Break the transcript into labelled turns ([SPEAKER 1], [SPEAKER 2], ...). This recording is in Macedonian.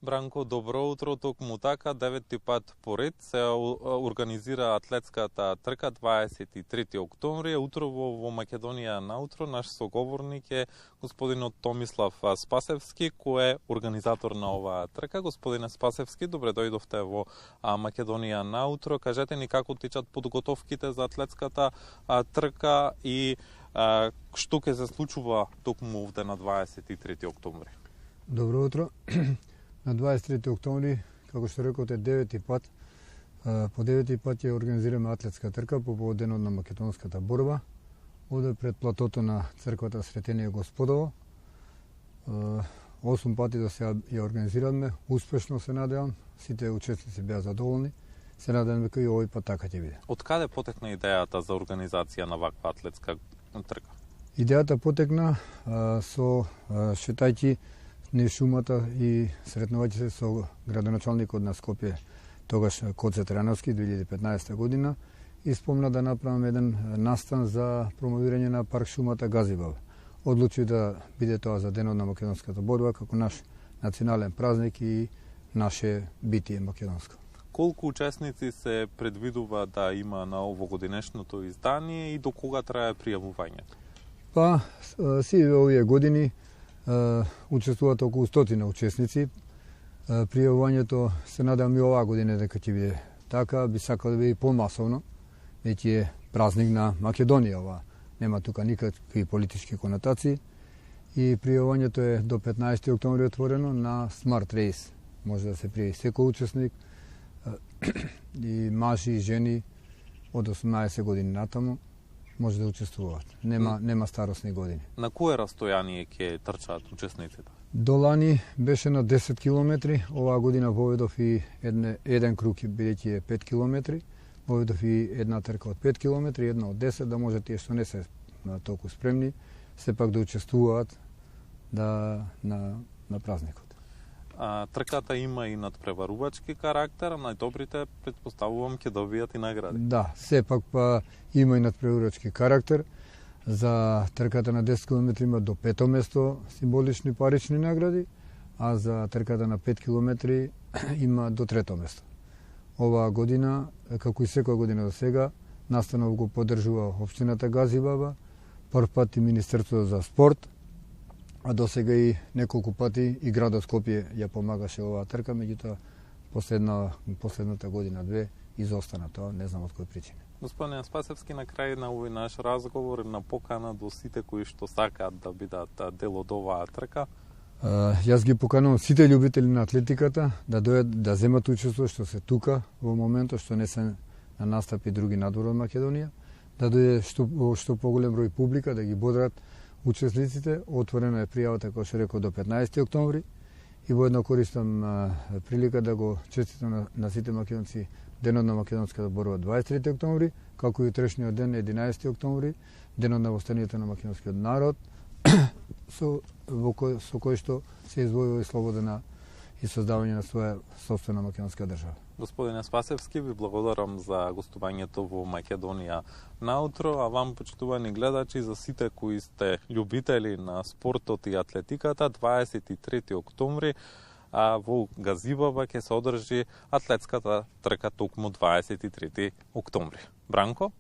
[SPEAKER 1] Бранко, добро утро. Токму така, 9-ти пат поред се организира атлетската трка 23 октомври. Утрово во Македонија наутро наш соговорник е господинот Томислав Спасевски, кој е организатор на оваа трка. Господине Спасевски, добре дојдовте во Македонија наутро. Кажете ни како течат подготовките за атлетската трка и што ќе се случува токму овде на 23 октомври.
[SPEAKER 2] Добро утро. На 23 октомври, како што рекоте, 9-ти пат, по 9-ти пат ќе организираме атлетска трка по повод денот на македонската борба. Оде пред платото на црквата Светение Господово. 8 пати до сега ја организираме, успешно се надевам, сите учесници беа задоволни. Се надевам дека и овој пат така ќе биде.
[SPEAKER 1] Од каде потекна идејата за организација на ваква атлетска трка?
[SPEAKER 2] Идејата потекна со шетајќи низ шумата и сретнувајќи се со градоначалникот на Скопје, тогаш Коце Трановски, 2015 година, и спомна да направам еден настан за промовирање на парк шумата Газибаб. Одлучи да биде тоа за денот на македонската борба како наш национален празник и наше битие македонско.
[SPEAKER 1] Колку учесници се предвидува да има на овогодинешното издание и до кога трае пријавувањето?
[SPEAKER 2] Па, сиве овие години учествуваат околу 100 учесници. Пријавувањето се надевам и оваа година дека ќе биде така, би сакал да биде и помасовно, веќе е празник на Македонија ова. Нема тука никакви политички конотации и пријавувањето е до 15 октомври отворено на Smart Race. Може да се пријави секој учесник, и мажи и жени од 18 години натаму може да учествуваат. Нема старосни години.
[SPEAKER 1] На кое растојание ќе трчаат учесниците?
[SPEAKER 2] До лани беше на 10 километри, оваа година воведов и еден круг бидејќи е 5 километри, воведов и една трка од 5 километри, една од 10, да може тие што не се толку спремни, сепак да учествуваат на празникот.
[SPEAKER 1] Трката има и надпреварувачки карактер, а најдобрите, предпоставувам, ќе добијат и награди.
[SPEAKER 2] Да, сепак па има и надпреварувачки карактер. За трката на 10 км има до 5-то место символични парични награди, а за трката на 5 км има до 3-то место. Оваа година, како и секоја година до сега, настанов го поддржува општината Газибаба, прв пат и Министерството за спорт, а до сега и неколку пати и градот Скопје ја помагаше оваа трка, меѓутоа последната година-две изостана тоа, не знам од кој причина.
[SPEAKER 1] Господине Спасевски, на крај на овој наш разговор на покана до сите кои што сакаат да бидат дел од оваа трка.
[SPEAKER 2] Јас ги поканувам сите љубители на атлетиката да дојдат да земат учество што се тука во моментот, што не се на настапи други надвор од Македонија, да дојде што поголем број публика, да ги бодрат учесниците. Отворена е пријавата, како што реков, до 15 октомври и воедно користам прилика да го честитам на сите македонци денот на македонската борба 23 октомври, како и утрешниот ден 11 октомври, денот на востанието на македонскиот народ, со кој што се извојува и слободна и создавање на своја сопствена македонска држава.
[SPEAKER 1] Господине Спасевски, ви благодарам за гостувањето во Македонија наутро, а вам, почитувани гледачи, за сите кои сте љубители на спортот и атлетиката, 23 октомври во Газибаба ќе се одржи атлетската трка токму 23 октомври. Бранко?